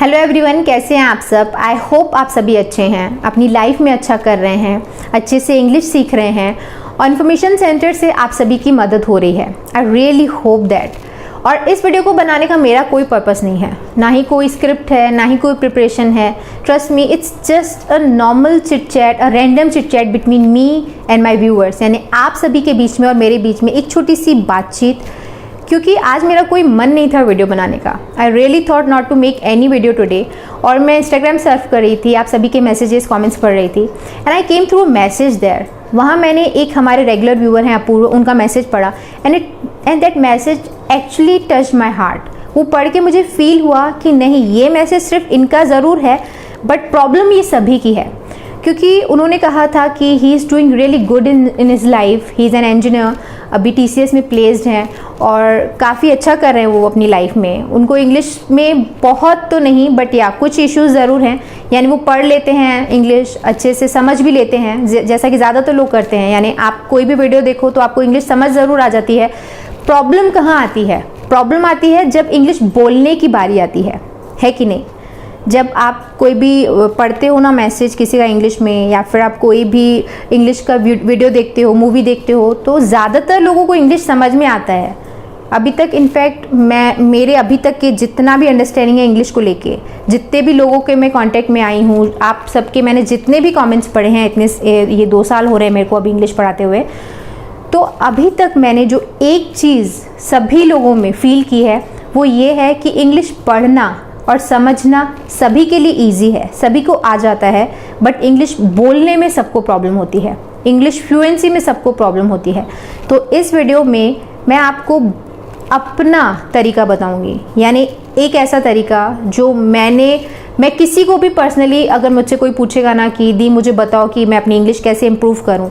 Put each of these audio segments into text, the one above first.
Hello everyone, कैसे हैं आप सब। आई होप आप सभी अच्छे हैं, अपनी लाइफ में अच्छा कर रहे हैं, अच्छे से इंग्लिश सीख रहे हैं और इन्फॉर्मेशन सेंटर से आप सभी की मदद हो रही है। I really hope that. और इस वीडियो को बनाने का मेरा कोई पर्पस नहीं है, ना ही कोई स्क्रिप्ट है, ना ही कोई प्रिपरेशन है। Trust me, it's just a normal chit chat, a random chit chat between me and my viewers, यानी आप सभी के बीच में और मेरे बीच में एक छोटी सी बातचीत। क्योंकि आज मेरा कोई मन नहीं था वीडियो बनाने का। I really thought not to make any video today. और मैं इंस्टाग्राम सर्फ कर रही थी, आप सभी के मैसेजेस कमेंट्स पढ़ रही थी and I came through a message there. वहाँ मैंने एक हमारे रेगुलर व्यूअर हैं अपूर्व, उनका मैसेज पढ़ा and that message actually touch my heart. वो पढ़ के मुझे फील हुआ कि नहीं, ये मैसेज सिर्फ इनका ज़रूर है बट प्रॉब्लम ये सभी की है। क्योंकि उन्होंने कहा था कि he is doing really good in his life, he is an engineer, अभी TCS में प्लेस्ड हैं और काफ़ी अच्छा कर रहे हैं वो अपनी लाइफ में। उनको इंग्लिश में बहुत तो नहीं बट या कुछ इश्यूज़ ज़रूर हैं, यानी वो पढ़ लेते हैं इंग्लिश अच्छे से, समझ भी लेते हैं, जैसा कि ज़्यादातर लोग करते हैं। यानी आप कोई भी वीडियो देखो तो आपको इंग्लिश समझ ज़रूर आ जाती है। प्रॉब्लम कहाँ आती है? प्रॉब्लम आती है जब इंग्लिश बोलने की बारी आती है कि नहीं। जब आप कोई भी पढ़ते हो ना मैसेज किसी का इंग्लिश में, या फिर आप कोई भी इंग्लिश का वीडियो देखते हो, मूवी देखते हो, तो ज़्यादातर लोगों को इंग्लिश समझ में आता है। अभी तक इनफैक्ट मेरे अभी तक के जितना भी अंडरस्टैंडिंग है इंग्लिश को लेके, जितने भी लोगों के मैं कांटेक्ट में आई हूँ, आप सबके मैंने जितने भी कमेंट्स पढ़े हैं, इतने ये 2 साल हो रहे हैं मेरे को अभी इंग्लिश पढ़ाते हुए, तो अभी तक मैंने जो एक चीज़ सभी लोगों में फील की है वो ये है कि इंग्लिश पढ़ना और समझना सभी के लिए इजी है, सभी को आ जाता है, बट इंग्लिश बोलने में सबको प्रॉब्लम होती है, इंग्लिश फ्लुएंसी में सबको प्रॉब्लम होती है। तो इस वीडियो में मैं आपको अपना तरीका बताऊंगी, यानी एक ऐसा तरीका जो मैं किसी को भी पर्सनली, अगर मुझसे कोई पूछेगा ना कि दी मुझे बताओ कि मैं अपनी इंग्लिश कैसे इम्प्रूव करूं,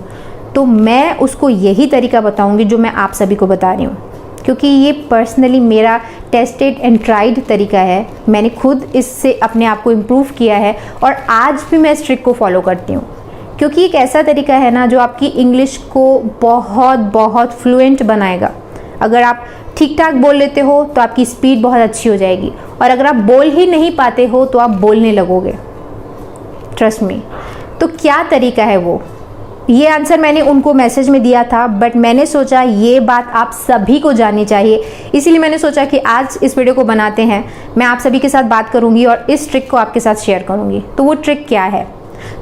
तो मैं उसको यही तरीका बताऊंगी जो मैं आप सभी को बता रही हूँ। क्योंकि ये पर्सनली मेरा टेस्टेड एंड ट्राइड तरीका है, मैंने खुद इससे अपने आप को इम्प्रूव किया है और आज भी मैं इस ट्रिक को फॉलो करती हूँ। क्योंकि एक ऐसा तरीका है ना जो आपकी इंग्लिश को बहुत बहुत फ्लुएंट बनाएगा। अगर आप ठीक ठाक बोल लेते हो तो आपकी स्पीड बहुत अच्छी हो जाएगी, और अगर आप बोल ही नहीं पाते हो तो आप बोलने लगोगे, ट्रस्ट मी। तो क्या तरीका है वो? ये आंसर मैंने उनको मैसेज में दिया था, बट मैंने सोचा ये बात आप सभी को जाननी चाहिए, इसीलिए मैंने सोचा कि आज इस वीडियो को बनाते हैं, मैं आप सभी के साथ बात करूंगी और इस ट्रिक को आपके साथ शेयर करूंगी। तो वो ट्रिक क्या है?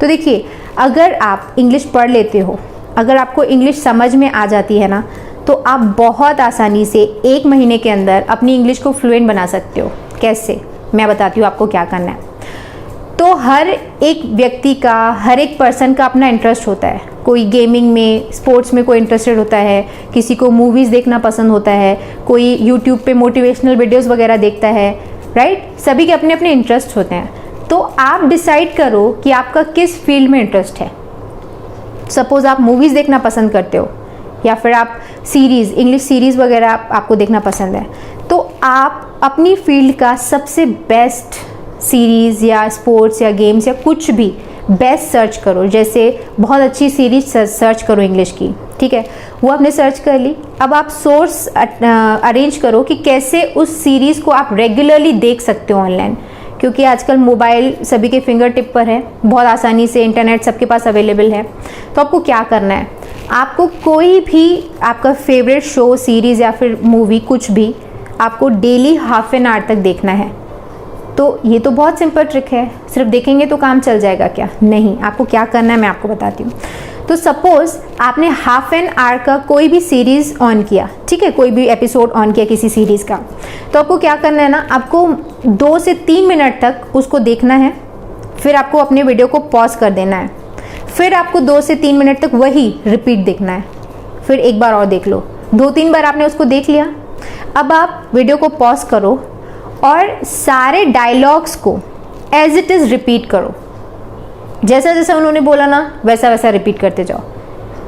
तो देखिए, अगर आप इंग्लिश पढ़ लेते हो, अगर आपको इंग्लिश समझ में आ जाती है ना, तो आप बहुत आसानी से 1 महीने के अंदर अपनी इंग्लिश को फ्लुएंट बना सकते हो। कैसे? मैं बताती हूँ आपको क्या करना है। तो हर एक व्यक्ति का, हर एक पर्सन का अपना इंटरेस्ट होता है। कोई गेमिंग में, स्पोर्ट्स में कोई इंटरेस्टेड होता है, किसी को मूवीज़ देखना पसंद होता है, कोई यूट्यूब पे मोटिवेशनल वीडियोस वगैरह देखता है, राइट। सभी के अपने अपने इंटरेस्ट होते हैं। तो आप डिसाइड करो कि आपका किस फील्ड में इंटरेस्ट है। सपोज़ आप मूवीज़ देखना पसंद करते हो, या फिर आप सीरीज़, इंग्लिश सीरीज़ वगैरह आपको देखना पसंद है, तो आप अपनी फील्ड का सबसे बेस्ट सीरीज़ या स्पोर्ट्स या गेम्स या कुछ भी बेस्ट सर्च करो। जैसे बहुत अच्छी सीरीज सर्च करो इंग्लिश की, ठीक है, वो आपने सर्च कर ली। अब आप सोर्स अरेंज करो कि कैसे उस सीरीज़ को आप रेगुलरली देख सकते हो ऑनलाइन, क्योंकि आजकल मोबाइल सभी के फिंगर टिप पर है, बहुत आसानी से इंटरनेट सबके पास अवेलेबल है। तो आपको क्या करना है, आपको कोई भी आपका फेवरेट शो, सीरीज़ या फिर मूवी, कुछ भी आपको डेली ½ एन आवर तक देखना है। तो ये तो बहुत सिंपल ट्रिक है, सिर्फ देखेंगे तो काम चल जाएगा क्या? नहीं, आपको क्या करना है मैं आपको बताती हूँ। तो सपोज़ आपने ½ एन आवर का कोई भी सीरीज़ ऑन किया, ठीक है, कोई भी एपिसोड ऑन किया किसी सीरीज़ का, तो आपको क्या करना है ना, आपको 2 से 3 मिनट तक उसको देखना है, फिर आपको अपने वीडियो को पॉज कर देना है, फिर आपको 2 से 3 मिनट तक वही रिपीट देखना है, फिर एक बार और देख लो। 2-3 बार आपने उसको देख लिया, अब आप वीडियो को पॉज करो और सारे डायलॉग्स को एज इट इज़ रिपीट करो। जैसा जैसा उन्होंने बोला ना, वैसा वैसा रिपीट करते जाओ।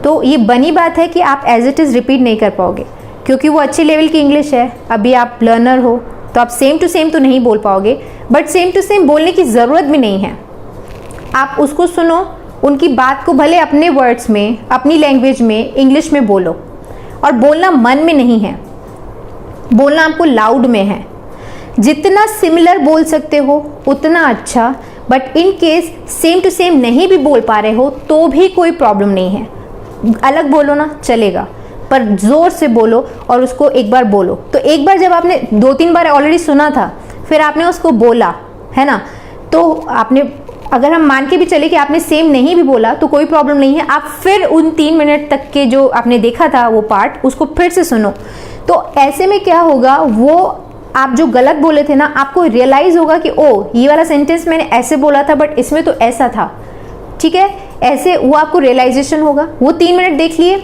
तो ये बनी बात है कि आप एज इट इज़ रिपीट नहीं कर पाओगे, क्योंकि वो अच्छे लेवल की इंग्लिश है, अभी आप लर्नर हो, तो आप सेम टू सेम तो नहीं बोल पाओगे, बट सेम टू सेम बोलने की ज़रूरत भी नहीं है। आप उसको सुनो, उनकी बात को भले अपने वर्ड्स में, अपनी लैंग्वेज में, इंग्लिश में बोलो, और बोलना मन में नहीं है, बोलना आपको लाउड में है। जितना सिमिलर बोल सकते हो उतना अच्छा, but in case same to same नहीं भी बोल पा रहे हो तो भी कोई प्रॉब्लम नहीं है। अलग बोलो ना चलेगा, पर ज़ोर से बोलो और उसको एक बार बोलो। तो एक बार जब आपने 2-3 बार ऑलरेडी सुना था, फिर आपने उसको बोला है ना, तो आपने, अगर हम मान के भी चले कि आपने सेम नहीं भी बोला तो कोई प्रॉब्लम नहीं है, आप फिर उन 3 मिनट तक के जो आपने देखा था वो पार्ट, उसको फिर से सुनो। तो ऐसे में क्या होगा, वो आप जो गलत बोले थे ना, आपको रियलाइज होगा कि ओ ये वाला सेंटेंस मैंने ऐसे बोला था बट इसमें तो ऐसा था, ठीक है, ऐसे वो आपको रियलाइजेशन होगा। वो 3 मिनट देख लिए,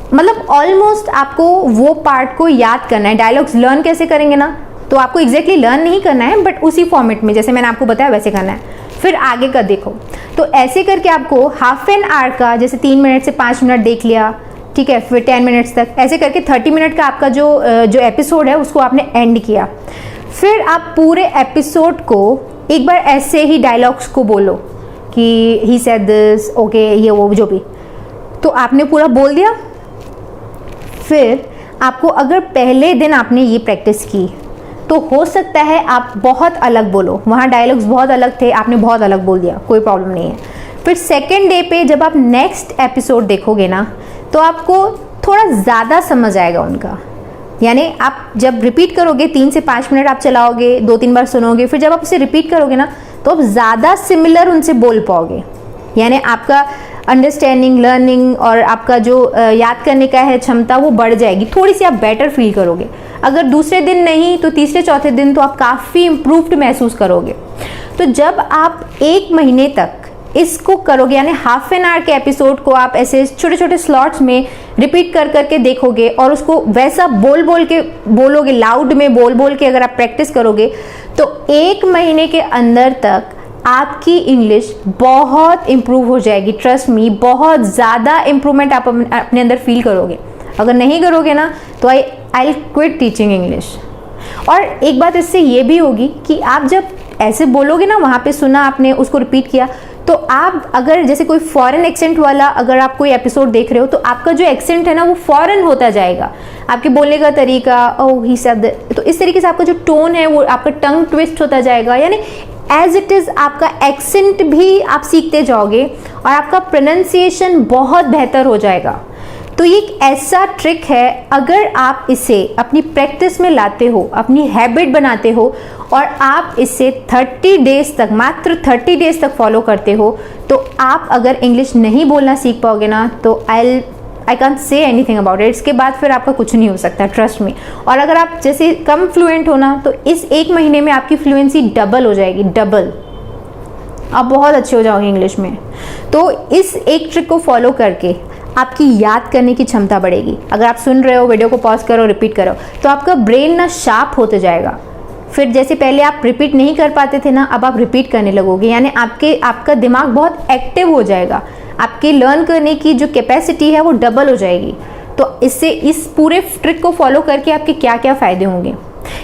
मतलब ऑलमोस्ट आपको वो पार्ट को याद करना है। डायलॉग्स लर्न कैसे करेंगे ना, तो आपको एग्जैक्टली लर्न नहीं करना है, बट उसी फॉर्मेट में जैसे मैंने आपको बताया वैसे करना है। फिर आगे का देखो, तो ऐसे करके आपको हाफ एन आवर का, जैसे 3 मिनट से 5 मिनट देख लिया, ठीक है, फिर 10 मिनट्स तक, ऐसे करके 30 मिनट का आपका जो एपिसोड है उसको आपने एंड किया। फिर आप पूरे एपिसोड को एक बार ऐसे ही डायलॉग्स को बोलो कि ही सेड दिस, ओके, ये वो जो भी, तो आपने पूरा बोल दिया। फिर आपको, अगर पहले दिन आपने ये प्रैक्टिस की तो हो सकता है आप बहुत अलग बोलो, वहाँ डायलॉग्स बहुत अलग थे, आपने बहुत अलग बोल दिया, कोई प्रॉब्लम नहीं है। फिर सेकेंड डे पे जब आप नेक्स्ट एपिसोड देखोगे ना, तो आपको थोड़ा ज़्यादा समझ आएगा उनका। यानी आप जब रिपीट करोगे, 3 से 5 मिनट आप चलाओगे, 2-3 बार सुनोगे, फिर जब आप उसे रिपीट करोगे ना, तो आप ज़्यादा सिमिलर उनसे बोल पाओगे। यानी आपका अंडरस्टैंडिंग, लर्निंग और आपका जो याद करने का है क्षमता, वो बढ़ जाएगी, थोड़ी सी आप बेटर फील करोगे। अगर दूसरे दिन नहीं तो तीसरे चौथे दिन तो आप काफ़ी इम्प्रूव्ड महसूस करोगे। तो जब आप 1 महीने तक इसको करोगे, यानी हाफ एन आवर के एपिसोड को आप ऐसे छोटे छोटे स्लॉट्स में रिपीट कर करके देखोगे और उसको वैसा बोल बोल के बोलोगे, लाउड में बोल बोल के अगर आप प्रैक्टिस करोगे, तो 1 महीने के अंदर तक आपकी इंग्लिश बहुत इम्प्रूव हो जाएगी। ट्रस्ट मी, बहुत ज़्यादा इम्प्रूवमेंट आप अपने अंदर फील करोगे। अगर नहीं करोगे ना तो आई क्विट टीचिंग इंग्लिश। और एक बात इससे ये भी होगी कि आप जब ऐसे बोलोगे ना, वहाँ पे सुना आपने, उसको रिपीट किया, तो आप अगर जैसे कोई फॉरेन एक्सेंट वाला अगर आप कोई एपिसोड देख रहे हो, तो आपका जो एक्सेंट है ना वो फॉरेन होता जाएगा, आपके बोलने का तरीका, ओह ही सेड, तो इस तरीके से आपका जो टोन है वो आपका टंग ट्विस्ट होता जाएगा। यानी एज इट इज़ आपका एक्सेंट भी आप सीखते जाओगे और आपका प्रोनाउंसिएशन बहुत बेहतर हो जाएगा। तो ये एक ऐसा ट्रिक है, अगर आप इसे अपनी प्रैक्टिस में लाते हो, अपनी हैबिट बनाते हो और आप इसे 30 डेज तक, मात्र 30 डेज तक फॉलो करते हो, तो आप अगर इंग्लिश नहीं बोलना सीख पाओगे ना, तो I can't say anything about it. इसके बाद फिर आपका कुछ नहीं हो सकता, ट्रस्ट मी। और अगर आप जैसे कम फ्लुएंट हो ना, तो इस 1 महीने में आपकी फ्लुएंसी डबल हो जाएगी, डबल, आप बहुत अच्छे हो जाओगे इंग्लिश में। तो इस एक ट्रिक को फॉलो करके आपकी याद करने की क्षमता बढ़ेगी। अगर आप सुन रहे हो, वीडियो को पॉज करो, रिपीट करो, तो आपका ब्रेन ना शार्प होते जाएगा। फिर जैसे पहले आप रिपीट नहीं कर पाते थे ना, अब आप रिपीट करने लगोगे, यानी आपका दिमाग बहुत एक्टिव हो जाएगा, आपके लर्न करने की जो कैपेसिटी है वो डबल हो जाएगी। तो इससे, इस पूरे ट्रिक को फॉलो करके आपके क्या क्या फ़ायदे होंगे,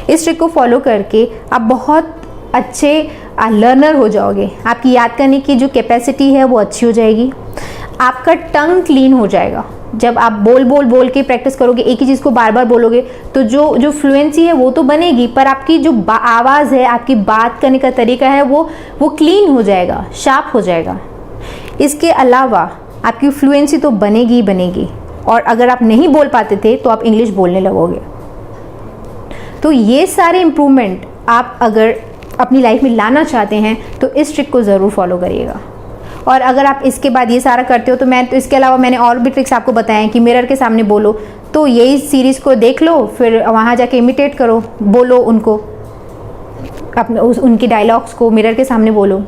इस ट्रिक को फॉलो करके आप बहुत अच्छे लर्नर हो जाओगे। आपकी याद करने की जो कैपेसिटी है वो अच्छी हो जाएगी, आपका टंग क्लीन हो जाएगा। जब आप बोल के प्रैक्टिस करोगे, एक ही चीज़ को बार बार बोलोगे, तो जो फ्लुएंसी है वो तो बनेगी, पर आपकी जो आवाज़ है, आपकी बात करने का तरीका है, वो क्लीन हो जाएगा, शार्प हो जाएगा। इसके अलावा आपकी फ्लुएंसी तो बनेगी ही बनेगी, और अगर आप नहीं बोल पाते थे तो आप इंग्लिश बोलने लगोगे। तो ये सारे इम्प्रूवमेंट आप अगर अपनी लाइफ में लाना चाहते हैं तो इस ट्रिक को ज़रूर फॉलो करिएगा। और अगर आप इसके बाद ये सारा करते हो, तो इसके अलावा मैंने और भी ट्रिक्स आपको बताए हैं कि मिरर के सामने बोलो, तो यही सीरीज़ को देख लो, फिर वहाँ जाके इमिटेट करो, बोलो उनको, अपने उनकी डायलॉग्स को मिरर के सामने बोलो,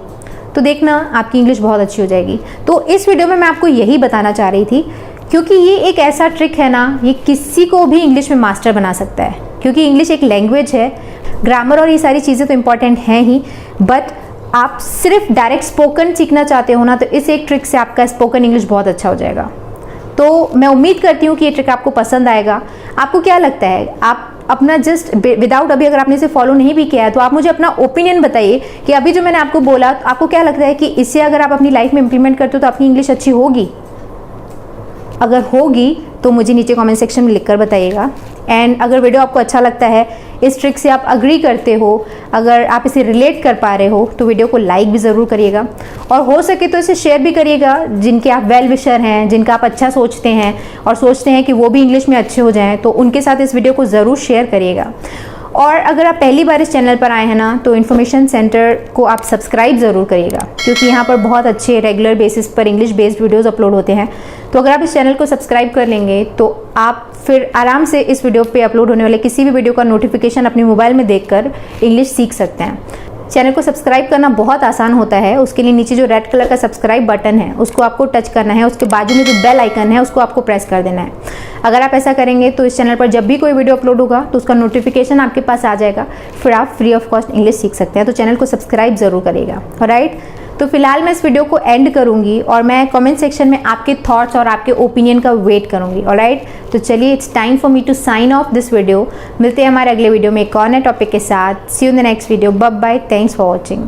तो देखना आपकी इंग्लिश बहुत अच्छी हो जाएगी। तो इस वीडियो में मैं आपको यही बताना चाह रही थी, क्योंकि ये एक ऐसा ट्रिक है ना, ये किसी को भी इंग्लिश में मास्टर बना सकता है, क्योंकि इंग्लिश एक लैंग्वेज है। ग्रामर और ये सारी चीज़ें तो इम्पॉर्टेंट हैं ही, बट आप सिर्फ डायरेक्ट स्पोकन सीखना चाहते हो ना, तो इस एक ट्रिक से आपका स्पोकन इंग्लिश बहुत अच्छा हो जाएगा। तो मैं उम्मीद करती हूँ कि ये ट्रिक आपको पसंद आएगा। आपको क्या लगता है, आप अपना जस्ट विदाउट, अभी अगर आपने इसे फॉलो नहीं भी किया है तो आप मुझे अपना ओपिनियन बताइए कि अभी जो मैंने आपको बोला, आपको क्या लगता है कि इससे अगर आप अपनी लाइफ में इम्प्लीमेंट करते हो तो आपकी इंग्लिश अच्छी होगी? अगर होगी तो मुझे नीचे कमेंट सेक्शन में लिखकर बताइएगा। एंड अगर वीडियो आपको अच्छा लगता है, इस ट्रिक से आप अग्री करते हो, अगर आप इसे रिलेट कर पा रहे हो, तो वीडियो को लाइक भी ज़रूर करिएगा और हो सके तो इसे शेयर भी करिएगा। जिनके आप वेल विशर हैं, जिनका आप अच्छा सोचते हैं और सोचते हैं कि वो भी इंग्लिश में अच्छे हो जाएं, तो उनके साथ इस वीडियो को ज़रूर शेयर करिएगा। और अगर आप पहली बार इस चैनल पर आए हैं ना, तो इन्फॉर्मेशन सेंटर को आप सब्सक्राइब ज़रूर करिएगा, क्योंकि यहाँ पर बहुत अच्छे रेगुलर बेसिस पर इंग्लिश बेस्ड वीडियोस अपलोड होते हैं। तो अगर आप इस चैनल को सब्सक्राइब कर लेंगे तो आप फिर आराम से इस वीडियो पे अपलोड होने वाले किसी भी वीडियो का नोटिफिकेशन अपने मोबाइल में देखकर इंग्लिश सीख सकते हैं। चैनल को सब्सक्राइब करना बहुत आसान होता है। उसके लिए नीचे जो रेड कलर का सब्सक्राइब बटन है उसको आपको टच करना है, उसके बाजू में जो बेल आइकन है उसको आपको प्रेस कर देना है। अगर आप ऐसा करेंगे तो इस चैनल पर जब भी कोई वीडियो अपलोड होगा तो उसका नोटिफिकेशन आपके पास आ जाएगा, फिर आप फ्री ऑफ कॉस्ट इंग्लिश सीख सकते हैं। तो चैनल को सब्सक्राइब ज़रूर करिएगा। ऑलराइट, तो फिलहाल मैं इस वीडियो को एंड करूंगी और मैं कमेंट सेक्शन में आपके थॉट्स और आपके ओपिनियन का वेट करूंगी। ऑलराइट, तो चलिए, it's time for me to sign off this video. मिलते हैं हमारे अगले वीडियो में एक और नए टॉपिक के साथ। See you in the next video. Bye bye, thanks for watching.